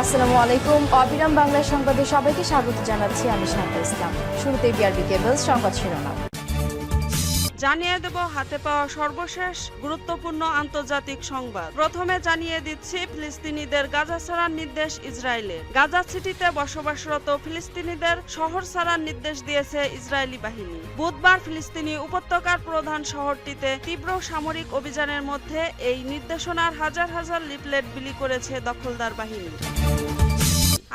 আসসালামু আলাইকুম। অবিরাম বাংলা সংবাদে সবাইকে স্বাগত জানাচ্ছি আমি শান্তা ইসলাম। শুরুতে বিআরবি কেবল সংবাদ শিরোনাম। জানিয়ে দেব হাতে পাওয়া সর্বশেষ গুরুত্বপূর্ণ আন্তর্জাতিক সংবাদ। প্রথমে জানিয়ে দিচ্ছি ফিলিস্তিনিদের গাজা ছাড়ার নির্দেশ ইসরায়েলের। গাজা সিটিতে বসবাসরত ফিলিস্তিনিদের শহর ছাড়ার নির্দেশ দিয়েছে ইসরায়েলি বাহিনী। বুধবার ফিলিস্তিনি উপত্যকার প্রধান শহরটিতে তীব্র সামরিক অভিযানের মধ্যে এই নির্দেশনার হাজার হাজার লিফলেট বিলি করেছে দখলদার বাহিনী।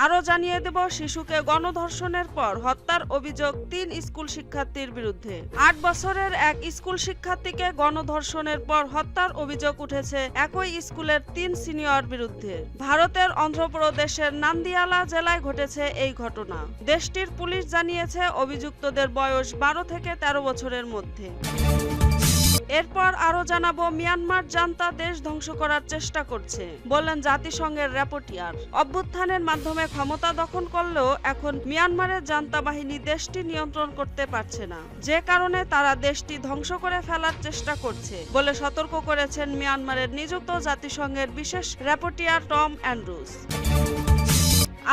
আরও জানিয়ে দেব শিশুকে গণধর্ষণের পর হত্যার অভিযোগ ৩ স্কুল শিক্ষার্থীর বিরুদ্ধে। ৮ বছরের এক স্কুল শিক্ষার্থীকে গণধর্ষণের পর হত্যার অভিযোগ উঠেছে একই স্কুলের ৩ সিনিয়র বিরুদ্ধে। ভারতের অন্ধ্রপ্রদেশের নান্দিয়ালা জেলায় ঘটেছে এই ঘটনা। দেশটির পুলিশ জানিয়েছে অভিযুক্তদের বয়স ১২ থেকে ১৩ বছরের মধ্যে। এরপর আরো জানাবো মিয়ানমার জান্তা দেশ ধ্বংস করার চেষ্টা করছে বললেন জাতিসংঘের র্যাপোর্টিয়ার। অভ্যুত্থানের মাধ্যমে ক্ষমতা দখল করলেও এখন মিয়ানমারের জান্তা বাহিনী দেশটি নিয়ন্ত্রণ করতে পারছে না, যে কারণে তারা দেশটি ধ্বংস করে ফেলার চেষ্টা করছে বলে সতর্ক করেছেন মিয়ানমারের নিযুক্ত জাতিসংঘের বিশেষ র্যাপোর্টিয়ার টম অ্যান্ড্রুস।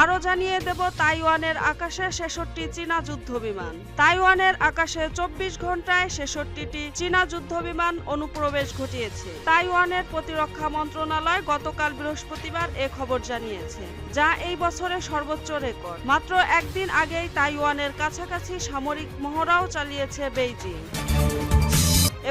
আরো জানিয়ে দেব তাইওয়ানের আকাশে ৬৬টি চীনা যুদ্ধবিমান। তাইওয়ানের আকাশে ২৪ ঘন্টায় ৬৬টি চীনা যুদ্ধবিমান অনুপ্রবেশ ঘটিয়েছে। তাইওয়ানের প্রতিরক্ষা মন্ত্রণালয় গতকাল বৃহস্পতিবার এ খবর জানিয়েছে, যা এই বছরের সর্বোচ্চ রেকর্ড। মাত্র একদিন আগেই তাইওয়ানের কাছাকাছি সামরিক মহড়াও চালিয়েছে বেইজিং।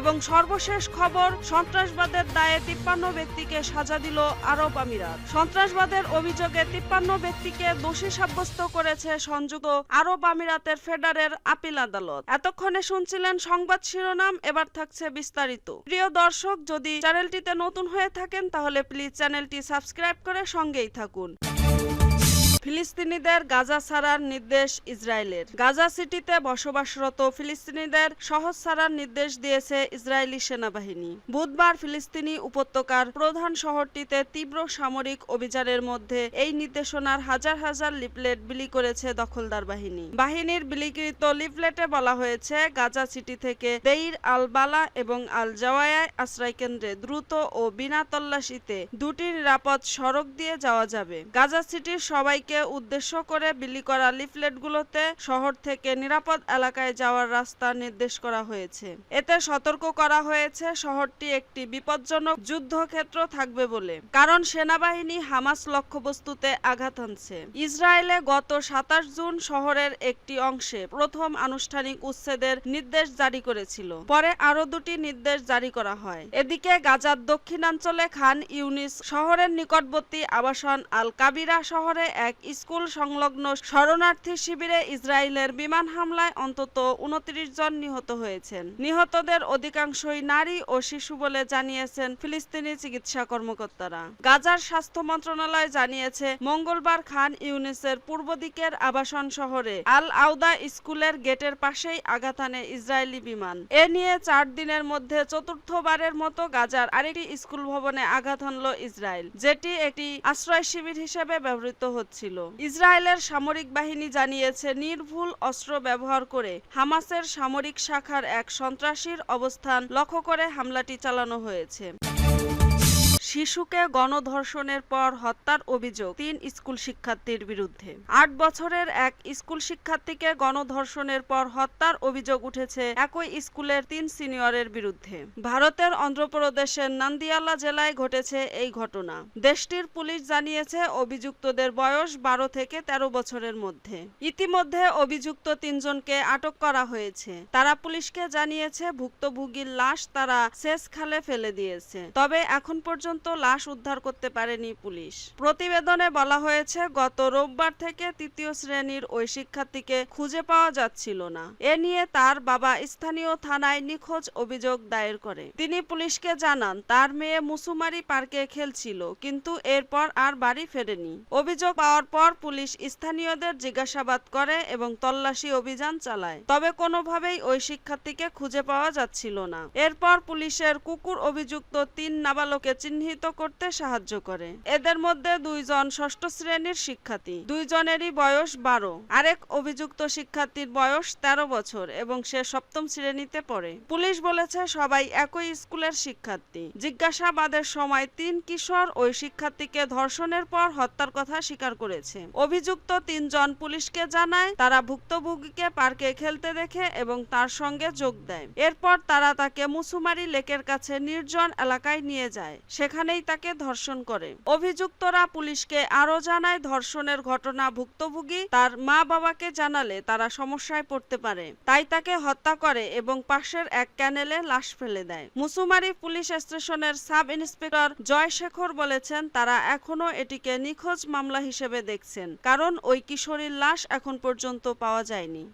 এবং সর্বশেষ খবর, সন্ত্রাসবাদের দায়ে ৫৩ ব্যক্তিকে সাজা দিল আরব আমিরাত। সন্ত্রাসবাদের অভিযোগে ৫৩ ব্যক্তিকে দোষী সাব্যস্ত করেছে সংযুক্ত আরব আমিরাতের ফেডারেল আপিল আদালত। এতক্ষণে শুনছিলেন সংবাদ শিরোনাম, এবার থাকছে বিস্তারিত। প্রিয় দর্শক, যদি চ্যানেলটিতে নতুন হয়ে থাকেন তাহলে প্লিজ চ্যানেলটি সাবস্ক্রাইব করে সঙ্গেই থাকুন। ফিলিস্তিনিদের গাজা ছাড়ার নির্দেশ ইসরায়েলের। গাজা সিটিতে বসবাসরত ফিলিস্তিনিদের শহর ছাড়ার নির্দেশ দিয়েছে ইসরায়েলি সেনাবাহিনী। বুধবার ফিলিস্তিনি উপত্যকার প্রধান শহরটিতে তীব্র সামরিক অভিযানের মধ্যে এই নির্দেশনার হাজার হাজার লিফলেট বিলি করেছে দখলদার বাহিনী। বাহিনীর বিলিকৃত লিফলেটে বলা হয়েছে, গাজা সিটি থেকে দেইর আল বালা এবং আল জাওয়ায়া আশ্রয়কেন্দ্রে দ্রুত ও বিনা তল্লাশিতে ২টি নিরাপদ সড়ক দিয়ে যাওয়া যাবে। গাজা সিটির সবাইকে উদ্দেশ্য করে বিলি করা লিফলেটগুলোতে শহর থেকে নিরাপদ এলাকায় যাওয়ার রাস্তা নির্দেশ করা হয়েছে। এতে সতর্ক করা হয়েছে শহরটি একটি বিপজ্জনক যুদ্ধক্ষেত্র থাকবে বলে, কারণ সেনাবাহিনী হামাস লক্ষ্যবস্তুতে আঘাত হানছে। ইসরায়েলে গত ২৭ জুন শহরের একটি অংশে প্রথম আনুষ্ঠানিক উচ্ছেদের নির্দেশ জারি করেছিল, পরে আরও ২টি নির্দেশ জারি করা হয়। এদিকে গাজার দক্ষিণাঞ্চলে খান ইউনিস শহরের নিকটবর্তী আবাসন আল কাবিরা শহরে এক স্কুল সংলগ্ন শরণার্থী শিবিরে ইসরায়েলের বিমান হামলায় অন্তত ২৯ জন নিহত হয়েছেন। নিহতদের অধিকাংশই নারী ও শিশু বলে জানিয়েছেন ফিলিস্তিনি চিকিৎসা কর্মকর্তারা। গাজার স্বাস্থ্য মন্ত্রণালয় জানিয়েছে, মঙ্গলবার খান ইউনিসের পূর্ব দিকের আবাসন শহরে আল আউদা স্কুলের গেটের পাশেই আঘাত হানে ইসরায়েলি বিমান। এ নিয়ে ৪ দিনের মধ্যে চতুর্থবারের মতো গাজার আরেকটি স্কুল ভবনে আঘাত হানল ইসরায়েল, যেটি একটি আশ্রয় শিবির হিসেবে ব্যবহৃত হচ্ছিল। ইসরায়েলের সামরিক বাহিনী জানিয়েছে, নির্ভুল অস্ত্র ব্যবহার করে হামাসের সামরিক শাখার এক সন্ত্রাসীর অবস্থান লক্ষ্য করে হামলাটি চালানো হয়েছে। শিশুকে গণধর্ষণের পর হত্যার অভিযোগ ৩ স্কুল শিক্ষার্থীর বিরুদ্ধে। ৮ বছরের এক স্কুল শিক্ষার্থীকে গণধর্ষণের পর হত্যার অভিযোগ উঠেছে একই স্কুলের ৩ সিনিয়রের বিরুদ্ধে। ভারতের অন্ধ্রপ্রদেশের নান্দিয়ালা জেলায় ঘটেছে এই ঘটনা। দেশটির পুলিশ জানিয়েছে, অভিযুক্তদের বয়স ১২ থেকে ১৩ বছরের মধ্যে। ইতিমধ্যে অভিযুক্ত ৩ জনকে আটক করা হয়েছে। তারা পুলিশকে জানিয়েছে, ভুক্তভোগীর লাশ তারা সেচ খালে ফেলে দিয়েছে, তবে এখন পর্যন্ত লাশ উদ্ধার করতে পারেনি পুলিশ। প্রতিবেদনে বলা হয়েছে, গত রোববার থেকে ৩য় শ্রেণীর ওই শিক্ষার্থীকে খুঁজে পাওয়া যাচ্ছিল না। এ নিয়ে তার বাবা স্থানীয় থানায় নিখোঁজ অভিযোগ দায়ের করে। তিনি পুলিশকে জানান, তার মেয়ে মুসুমারি পার্কে খেলছিল, কিন্তু এরপর আর বাড়ি ফেরেনি। অভিযোগ পাওয়ার পর পুলিশ স্থানীয়দের জিজ্ঞাসাবাদ করে এবং তল্লাশি অভিযান চালায়, তবে কোনোভাবেই ওই শিক্ষার্থীকে খুঁজে পাওয়া যাচ্ছিল না। এরপর পুলিশের কুকুর অভিযুক্ত ৩ নাবালককে চিহ্নিত চিহ্নিত করতে সাহায্য করে। এদের মধ্যে 2 জন ষষ্ঠ শ্রেণীর শিক্ষার্থী, 2 জনেরই বয়স 12। আরেক অভিযুক্ত শিক্ষার্থীর বয়স 13 বছর এবং সে সপ্তম শ্রেণীতে পড়ে। পুলিশ বলেছে সবাই একই স্কুলের শিক্ষার্থী। জিজ্ঞাসাবাদের সময় 3 কিশোর ওই শিক্ষার্থীকে ধর্ষণের পর হত্যার কথা স্বীকার করেছে। অভিযুক্ত 3 জন পুলিশকে জানায় তারা ভুক্তভোগীকে পার্কে খেলতে দেখে এবং তার সঙ্গে যোগ দেয়। এরপর তারা তাকে মুসুমারি লেকের কাছে নির্জন এলাকায় নিয়ে যায়, সেখানেই তাকে ধর্ষণ করে। অভিযুক্তরা পুলিশকে আরও জানায় ধর্ষণের ঘটনা ভুক্তভোগী তার মা বাবাকে জানালে তারা সমস্যায় পড়তে পারে, তাই তাকে হত্যা করে এবং পাশের এক ক্যানেলে লাশ ফেলে দেয়। মুসুমারি পুলিশ স্টেশনের সাব ইন্সপেক্টর জয় শেখর বলেছেন তারা এখনো এটিকে নিখোঁজ মামলা হিসেবে দেখছেন, কারণ ওই কিশোরীর লাশ এখন পর্যন্ত পাওয়া যায়নি।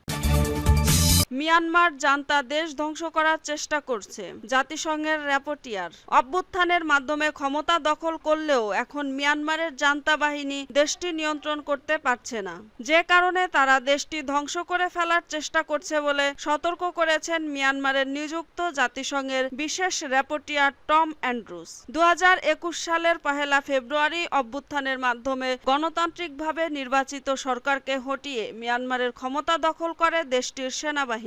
মিয়ানমার জান্তা দেশ ধ্বংস করার চেষ্টা করছে, জাতিসংঘের র্যাপোর্টিয়ার। অভ্যুত্থানের মাধ্যমে ক্ষমতা দখল করলেও এখন মিয়ানমারের জান্তা বাহিনী দেশটি নিয়ন্ত্রণ করতে পারছে না, যে কারণে তারা দেশটি ধ্বংস করে ফেলার চেষ্টা করছে বলে সতর্ক করেছেন মিয়ানমারের নিযুক্ত জাতিসংঘের বিশেষ র্যাপোর্টিয়ার টম অ্যান্ড্রুস। 2021 সালের 1 ফেব্রুয়ারি অভ্যুত্থানের মাধ্যমে গণতান্ত্রিকভাবে নির্বাচিত সরকারকে হটিয়ে মিয়ানমারের ক্ষমতা দখল করে দেশটির সেনাবাহিনী।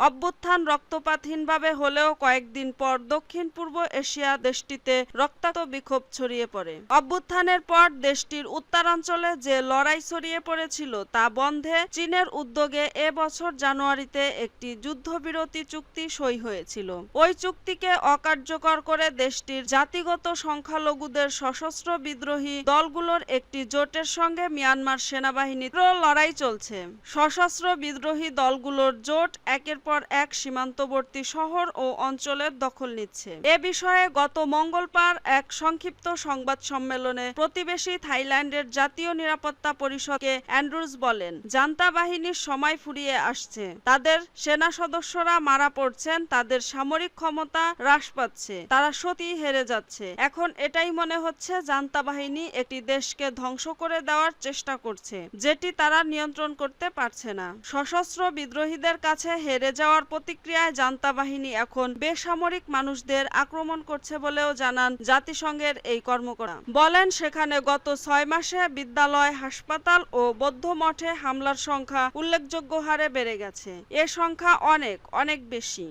অভ্যুত্থান রক্তপাতহীনভাবে হলেও কয়েকদিন পর দক্ষিণ পূর্ব এশিয়া দেশটিতে রক্তাক্ত বিক্ষোভ ছড়িয়ে পড়ে। অভ্যুত্থানের পর দেশটির উত্তরাঞ্চলে যে লড়াই ছড়িয়ে পড়েছিল তা বন্ধে চীনের উদ্যোগে এবছর জানুয়ারিতে একটি যুদ্ধবিরতি চুক্তি সই হয়েছিল। ওই চুক্তিকে অকার্যকর করে দেশটির জাতিগত সংখ্যালঘুদের সশস্ত্র বিদ্রোহী দলগুলোর একটি জোটের সঙ্গে মিয়ানমার সেনাবাহিনীর লড়াই চলছে। সশস্ত্র বিদ্রোহী দলগুলোর জোট একের পর এক সীমান্তবর্তী শহর ও অঞ্চলের দখল নিচ্ছে। এ বিষয়ে গত মঙ্গলবার এক সংক্ষিপ্ত সংবাদ সম্মেলনে প্রতিবেশী থাইল্যান্ডের জাতীয় নিরাপত্তা পরিষদকে অ্যান্ড্রুস বলেন, জান্তা বাহিনীর সময় ফুরিয়ে আসছে, তাদের সেনা সদস্যরা মারা পড়ছেন, তাদের সামরিক ক্ষমতা হ্রাস পাচ্ছে, তারা সত্যিই হেরে যাচ্ছে। এখন এটাই মনে হচ্ছে জান্তা বাহিনী একটি দেশকে ধ্বংস করে দেওয়ার চেষ্টা করছে, যেটি তারা নিয়ন্ত্রণ করতে পারছে না। সশস্ত্র বিদ্রোহীদের কাছে হেরে যাওয়ার প্রতিক্রিয়ায় জান্তা বাহিনী এখন বেসামরিক মানুষদের আক্রমণ করছে বলেও জানান জাতিসংঘের এই কর্মকর্তা। বলেন সেখানে গত 6 মাসে বিদ্যালয়, হাসপাতাল ও বৌদ্ধ মঠে হামলার সংখ্যা উল্লেখযোগ্য হারে বেড়ে গেছে। এ সংখ্যা অনেক অনেক বেশি।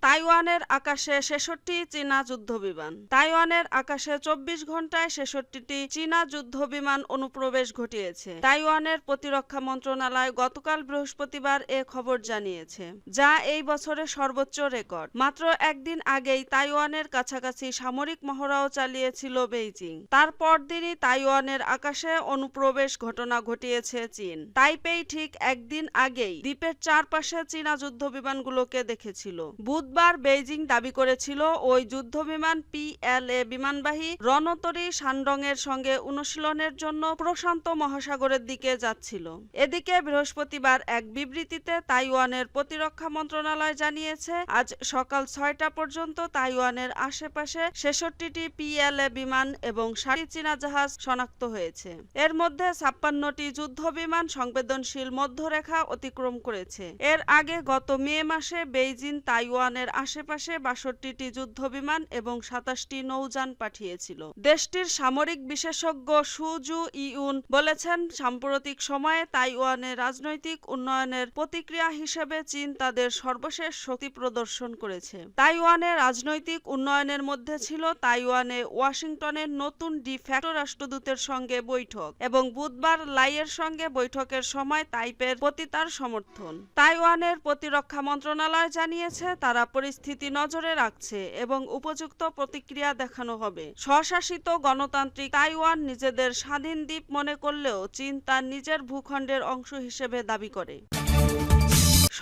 তাইওয়ানের আকাশে 66টি চীনা যুদ্ধবিমান। তাইওয়ানের আকাশে 24 ঘন্টায় 66টি চীনা যুদ্ধবিমান অনুপ্রবেশ ঘটিয়েছে। তাইওয়ানের প্রতিরক্ষা মন্ত্রণালয় গতকাল বৃহস্পতিবার এ খবর জানিয়েছে, যা এই বছরের সর্বোচ্চ রেকর্ড। মাত্র একদিন আগেই তাইওয়ানের কাছাকাছি সামরিক মহড়াও চালিয়েছিল বেইজিং। তারপর দিনই তাইওয়ানের আকাশে অনুপ্রবেশ ঘটনা ঘটিয়েছে চীন। তাইপেই ঠিক একদিন আগেই দ্বীপের চারপাশে চীনা যুদ্ধবিমানগুলোকে দেখেছিল। বুধবার বেইজিং দাবি করেছিল ওই যুদ্ধবিমান PLA বিমানবাহী রণতরী শানডং-এর সঙ্গে অনুশীলনের জন্য প্রশান্ত মহাসাগরের দিকে যাচ্ছিল। এদিকে বৃহস্পতিবার এক বিবৃতিতে তাইওয়ানের প্রতিরক্ষা মন্ত্রণালয় জানিয়েছে, আজ সকাল 6টা পর্যন্ত তাইওয়ানের আশেপাশে 66টি PLA বিমান এবং 60টি চীনা জাহাজ শনাক্ত হয়েছে। এর মধ্যে 56টি যুদ্ধবিমান সংবেদনশীল মধ্যরেখা অতিক্রম করেছে। এর আগে গত মে মাসে বেইজিং তাইওয়ানের আশেপাশে 62টি যুদ্ধবিমান এবং 27টি নৌযান পাঠিয়েছিল। দেশটির সামরিক বিশেষজ্ঞ সুজু ইউন বলেছেন, সাম্প্রতিক সময়ে তাইওয়ানের রাজনৈতিক উন্নয়নের প্রতিক্রিয়া হিসেবে চীন তাদের সর্বশেষ শক্তি প্রদর্শন করেছে। তাইওয়ানের রাজনৈতিক উন্নয়নের মধ্যে ছিল তাইওয়ানে ওয়াশিংটনের নতুন ডি ফ্যাক্টো রাষ্ট্রদূতের সঙ্গে বৈঠক এবং বুধবার লাইয়ের সঙ্গে বৈঠকের সময় তাইপের প্রতি তার সমর্থন। তাইওয়ানের প্রতিরক্ষা মন্ত্রণালয় জানিয়েছে তারা পরিস্থিতি নজরে রাখছে এবং উপযুক্ত প্রতিক্রিয়া দেখানো হবে। স্বশাসিত গণতান্ত্রিক তাইওয়ান নিজেদের স্বাধীন দ্বীপ মনে করলেও চীন তার নিজের ভূখণ্ডের অংশ হিসেবে দাবি করে।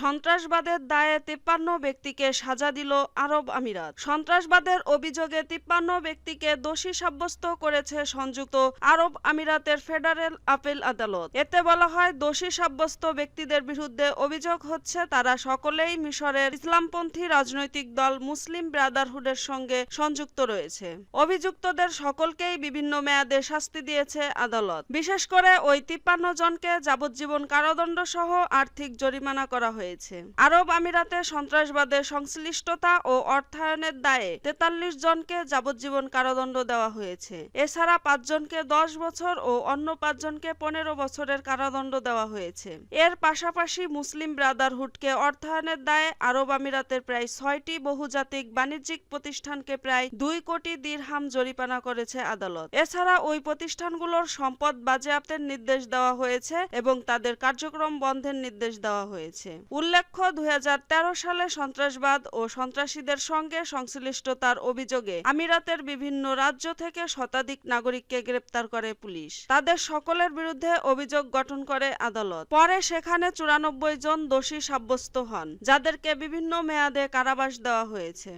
সন্ত্রাসবাদের দায়ে 53 ব্যক্তিকে সাজা দিল আরব আমিরাত। সন্ত্রাসবাদের অভিযোগে 53 ব্যক্তিকে দোষী সাব্যস্ত করেছে সংযুক্ত আরব আমিরাতের ফেডারেল আপিল আদালত। এতে বলা হয়, দোষী সাব্যস্ত ব্যক্তিদের বিরুদ্ধে অভিযোগ হচ্ছে তারা সকলেই মিশরের ইসলামপন্থী রাজনৈতিক দল মুসলিম ব্রাদারহুডের সঙ্গে সংযুক্ত রয়েছে। অভিযুক্তদের সকলকেই বিভিন্ন মেয়াদে শাস্তি দিয়েছে আদালত। বিশেষ করে ওই 53 জনকে যাবজ্জীবন কারাদণ্ড সহ আর্থিক জরিমানা করা হয়েছে। হয়েছে। আরব আমিরাতে সন্ত্রাসবাদে সংশ্লিষ্টতা ও অর্থায়নের দায়ে 43 জনকে যাবজ্জীবন কারাদণ্ড দেওয়া হয়েছে। এছাড়া 5 জনকে 10 বছর ও অন্য 5 জনকে 15 বছরের কারাদণ্ড দেওয়া হয়েছে। এর পাশাপাশি মুসলিম ব্রাদারহুডকে অর্থায়নের দায়ে আরব আমিরাতের প্রায় 6টি বহুজাতিক বাণিজ্যিক প্রতিষ্ঠানকে প্রায় 2 কোটি দিরহাম জরিমানা করেছে আদালত। এছাড়া ওই প্রতিষ্ঠানগুলোর সম্পদ বাজেয়াপ্তের নির্দেশ দেওয়া হয়েছে এবং তাদের কার্যক্রম বন্ধের নির্দেশ দেওয়া হয়েছে। উল্লেখ্য, 2013 সালে সন্ত্রাসবাদ ও সন্ত্রাসীদের সঙ্গে সংশ্লিষ্টতার অভিযোগে আমিরাতের বিভিন্ন রাজ্য থেকে শতাধিক নাগরিককে গ্রেপ্তার করে পুলিশ। তাদের সকলের বিরুদ্ধে অভিযোগ গঠন করে আদালত। পরে সেখানে 94 জন দোষী সাব্যস্ত হন, যাদেরকে বিভিন্ন মেয়াদে কারাবাস দেওয়া হয়েছে।